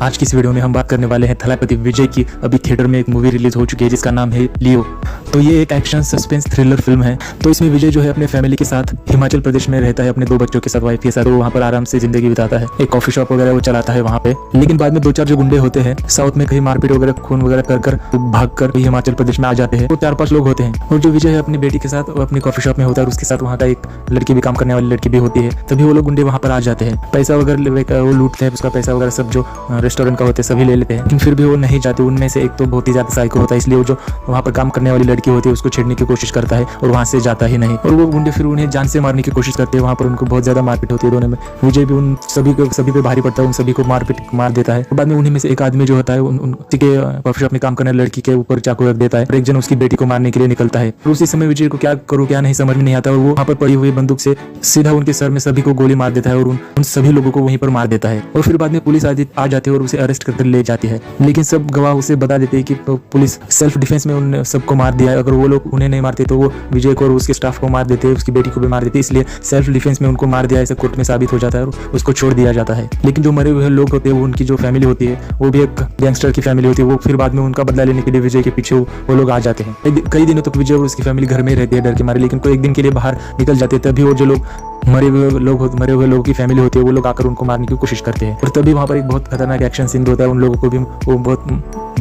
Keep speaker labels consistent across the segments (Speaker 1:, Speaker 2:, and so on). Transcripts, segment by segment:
Speaker 1: आज की इस वीडियो में हम बात करने वाले हैं थलापति विजय की। अभी थिएटर में एक मूवी रिलीज हो चुकी है जिसका नाम है लियो। तो ये एक एक्शन सस्पेंस थ्रिलर फिल्म है। तो इसमें विजय जो है अपने फैमिली के साथ हिमाचल प्रदेश में रहता है, अपने 2 बच्चों के साथ, वाइफ के साथ। वो वहाँ पर आराम से जिंदगी बिताता है, एक कॉफी शॉप वगैरह वो चलाता है वहाँ पे। लेकिन बाद में 2-4 जो गुंडे होते हैं साउथ में कहीं मारपीट वगैरह खून वगैरह कर भाग कर हिमाचल प्रदेश में आ जाते हैं। वो 4-5 लोग होते हैं और जो विजय है अपनी बेटी के साथ वो अपनी कॉफी शॉप में होता है और उसके साथ वहाँ का एक लड़की भी, काम करने वाली लड़की भी होती है। तभी वो लोग गुंडे वहाँ पर आ जाते हैं, पैसा वगैरह वो लूटते हैं, उसका पैसा वगैरह सब जो रेस्टोरेंट का होते हैं सभी ले लेते हैं। लेकिन फिर भी वो नहीं जाते। उनमें से एक तो बहुत ही ज्यादा साइको होता है, इसलिए वो जो वहाँ पर काम करने वाली लड़की होती है उसको छेड़ने की कोशिश करता है और वहाँ से जाता ही नहीं। और वो गुंडे फिर उन्हें जान से मारने की कोशिश करते हैं। वहाँ पर उनको बहुत ज्यादा मारपीट होती है दोनों में। विजय भी उन सभी पे भारी पड़ता है, उन सभी को मार देता है। बाद में उन्हीं में से एक आदमी जो होता है उसी के कॉफी शॉप में काम करने वाली लड़की के ऊपर चाकू रख देता है और एक जन उसकी बेटी को मारने के लिए निकलता है। और उसी समय विजय को क्या करूँ क्या नहीं समझ में नहीं आता और वो वहाँ पर पड़ी हुई बंदूक से सीधा उनके सर में सभी को गोली मार देता है और उन सभी लोगों को वहीं पर मार देता है। और फिर बाद में पुलिस आ जाती है और उसे अरेस्ट करके ले जाती है। लेकिन सब गवाह उसे बता देते हैं कि पुलिस सेल्फ डिफेंस में उन सबको मार दिया है। अगर वो लोग उन्हें नहीं मारते तो वो विजय को और उसके स्टाफ को मार देते हैं, उसकी बेटी को भी मार देते हैं। इसलिए सेल्फ डिफेंस में उनको मार दिया ऐसा कोर्ट में साबित हो जाता है और उसको छोड़ दिया जाता है। लेकिन जो मरे हुए लोग होते हैं वो उनकी जो फैमिली होती है वो भी एक गैंगस्टर की फैमिली होती है। वो फिर बाद में उनका बदला लेने के लिए विजय के पीछे वो लोग आ जाते हैं। कई दिनों तक विजय और उसकी फैमिली घर में रहती है डर के मारे, लेकिन कोई एक दिन के लिए बाहर निकल जाते हैं। तभी वो जो लोग मरे हुए लोगों की फैमिली होती है वो लोग आकर उनको मारने की कोशिश करते हैं। और तभी वहाँ पर एक बहुत खतरनाक एक्शन सीन होता है। उन लोगों को भी वो बहुत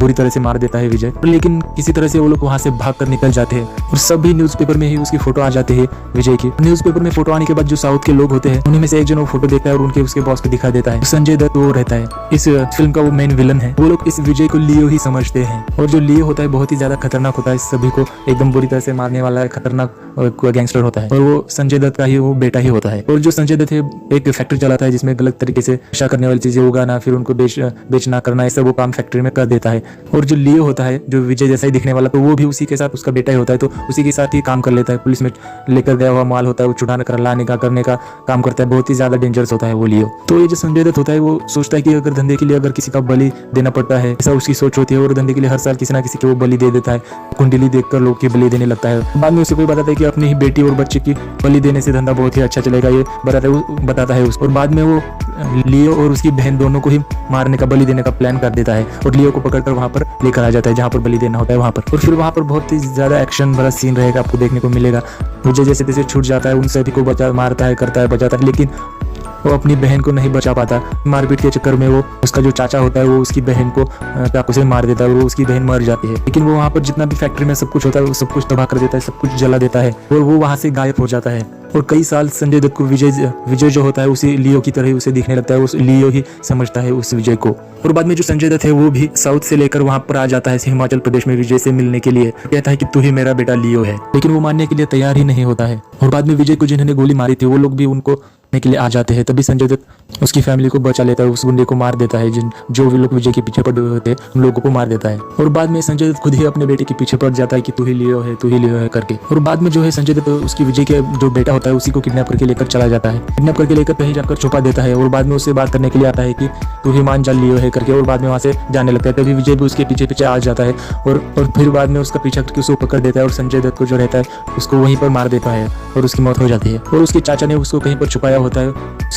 Speaker 1: बुरी तरह से मार देता है विजय। लेकिन किसी तरह से वो लोग वहाँ से भागकर निकल जाते हैं और सभी न्यूज़पेपर में ही उसकी फोटो आ जाती है विजय की। न्यूज़पेपर में फोटो आने के बाद जो साउथ के लोग होते हैं उन्हीं में से एक जन वो फोटो देखता है और उसके बॉस को दिखा देता है। संजय दत्त वो रहता है, इस फिल्म का वो मेन विलन है। वो लोग इस विजय को लियो ही समझते हैं और जो लियो होता है बहुत ही ज्यादा खतरनाक होता है, सभी को एकदम बुरी तरह से मारने वाला खतरनाक गैंगस्टर होता है। और वो संजय दत्त का ही वो बेटा ही होता है। और जो संजय दत्त है एक फैक्ट्री चलाता है जिसमें गलत तरीके से नशा करने वाली चीजें उगाना, फिर उनको बेचना करना, ऐसा वो काम फैक्ट्री में कर देता है। और जो लियो होता है जो विजय जैसा ही दिखने वाला, तो वो भी उसी के साथ, उसका बेटा ही होता है, तो उसी के साथ ही काम कर लेता है। पुलिस में लेकर गया हुआ माल होता है वो चुराने कर लाने का करने का काम करता है। बहुत ही ज्यादा डेंजरस होता है वो लियो। तो ये जो संजय दत्त होता है वो सोचता है कि अगर धंधे के लिए अगर किसी का बलि देना पड़ता है, ऐसा उसकी सोच होती है। और धंधे के लिए हर साल किसी ना किसी को वो बलि दे देता है। कुंडली देखकर लोग की बलि देने लगता है। बाद में उसे कोई बताता है कि अपनी ही बेटी और बच्चे की बलि देने से धंधा बहुत ही अच्छा चलेगा, ये बताता है उसको। और बाद में वो लियो और उसकी बहन दोनों को ही मारने का, बलि देने का प्लान कर देता है और लियो को पकड़कर वहां पर लेकर आ जाता है जहां पर बलि देना होता है वहां पर। और फिर वहां पर बहुत ही ज्यादा एक्शन भरा सीन रहेगा, आपको देखने को मिलेगा। विजय जैसे तैसे छूट जाता है, उन सभी को मारता है, करता है, बचाता है, लेकिन वो अपनी बहन को नहीं बचा पाता। मारपीट के चक्कर में वो उसका जो चाचा होता है वो उसकी बहन को चाकू से मार देता है और वो उसकी बहन मर जाती है। लेकिन वो वहाँ पर जितना भी फैक्ट्री में सब कुछ होता है वो सब कुछ तबाह कर देता है, सब कुछ जला देता है और वो वहाँ से गायब हो जाता है। और कई साल संजय दत्त को विजय जो होता है उसी लियो की तरह ही उसे दिखने लगता है, उस लियो ही समझता है उस विजय को। और बाद में जो संजय दत्त है वो भी साउथ से लेकर वहाँ पर आ जाता है हिमाचल प्रदेश में विजय से मिलने के लिए। कहता है कि तू ही मेरा बेटा लियो है, लेकिन वो मानने के लिए तैयार ही नहीं होता है। और बाद में विजय को जिन्होंने गोली मारी थी वो लोग भी उनको के लिए आ जाते हैं। तभी संजय दत्त उसकी फैमिली को बचा लेता है, उस गुंडे को मार देता है जो भी लोग विजय के पीछे पड़े हुए थे उन लोगों को मार देता है। और बाद में संजय दत्त खुद ही अपने बेटे के पीछे पड़ जाता है कि तू ही लियो है करके। और बाद में जो है संजय दत्त उसकी विजय के जो बेटा होता है उसी को किडनैप करके लेकर चला जाता है, किडनैप करके लेकर कहीं जाकर छुपा देता है। और बाद में उससे बात करने के लिए आता है कि तू ही मान जा लियो है करके। और बाद में वहाँ से जाने लगता है। तभी विजय भी उसके पीछे आ जाता है और फिर बाद में उसका पीछा करके उसको पकड़ देता है और संजय दत्त को जो रहता है उसको वहीं पर मार देता है और उसकी मौत हो जाती है। और उसके चाचा ने उसको कहीं पर छुपाया होता है,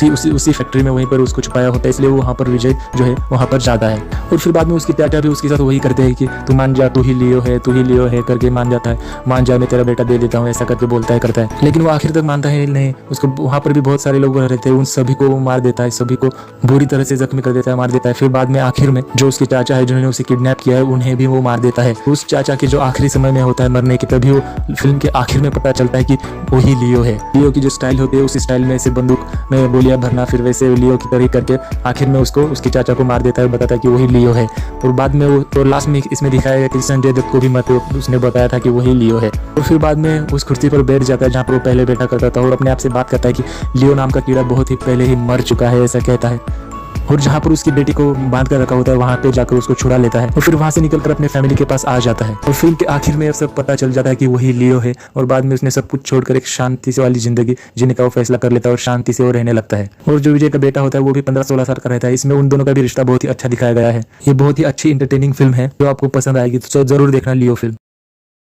Speaker 1: उसी फैक्ट्री में वहीं पर उसको छुपाया होता है, इसलिए वो वहाँ पर विजय जो है वहाँ पर जाता है। और फिर बाद में उसके चाचा भी उसके साथ वही करते हैं कि तू मान जा, तू ही लियो है करके मान जाता है। मान जा, मैं तेरा बेटा दे देता हूँ, ऐसा करके बोलता है, करता है। लेकिन वो आखिर तक मानता है नहीं। उसको वहाँ पर भी बहुत सारे लोग रहते हैं, उन सभी को वो मार देता है, सभी को बुरी तरह से जख्मी कर देता है, मार देता है। फिर बाद में आखिर में जो उसके चाचा है जिन्होंने उसे किडनैप किया है उन्हें भी वो मार देता है। उस चाचा के जो आखिरी समय में होता है मरने की, तभी वो फिल्म के आखिर में पता चलता है कि वही लियो है। लियो की जो स्टाइल होती है उस स्टाइल में से बंदूक में गोलियां भरना, फिर वैसे लियो की तरह करके आखिर में उसको उसके चाचा को मार देता है, बताता है कि वही लियो है। और बाद में वो और लास्ट में इसमें दिखाया गया कि संजय दत्त को भी उसने बताया था कि वही लियो है। और फिर बाद में उस कुर्सी पर बैठ जाता है जहाँ पर वो पहले बैठा करता था और अपने आप से बात करता है कि लियो नाम का कीड़ा बहुत ही पहले ही मर चुका है, ऐसा कहता है। और जहाँ पर उसकी बेटी को बांध कर रखा होता है वहाँ पे जाकर उसको छुड़ा लेता है और फिर वहाँ से निकलकर अपने फैमिली के पास आ जाता है। और फिल्म के आखिर में सब पता चल जाता है कि वही लियो है। और बाद में उसने सब कुछ छोड़कर एक शांति से वाली जिंदगी जीने का वो फैसला कर लेता है और शांति से वो रहने लगता है। और जो विजय का बेटा होता है वो भी 15-16 साल का रहता है। इसमें उन दोनों का भी रिश्ता बहुत ही अच्छा दिखाया गया है। ये बहुत ही अच्छी इंटरटेनिंग फिल्म है जो आपको पसंद आएगी, तो जरूर देखना लियो फिल्म।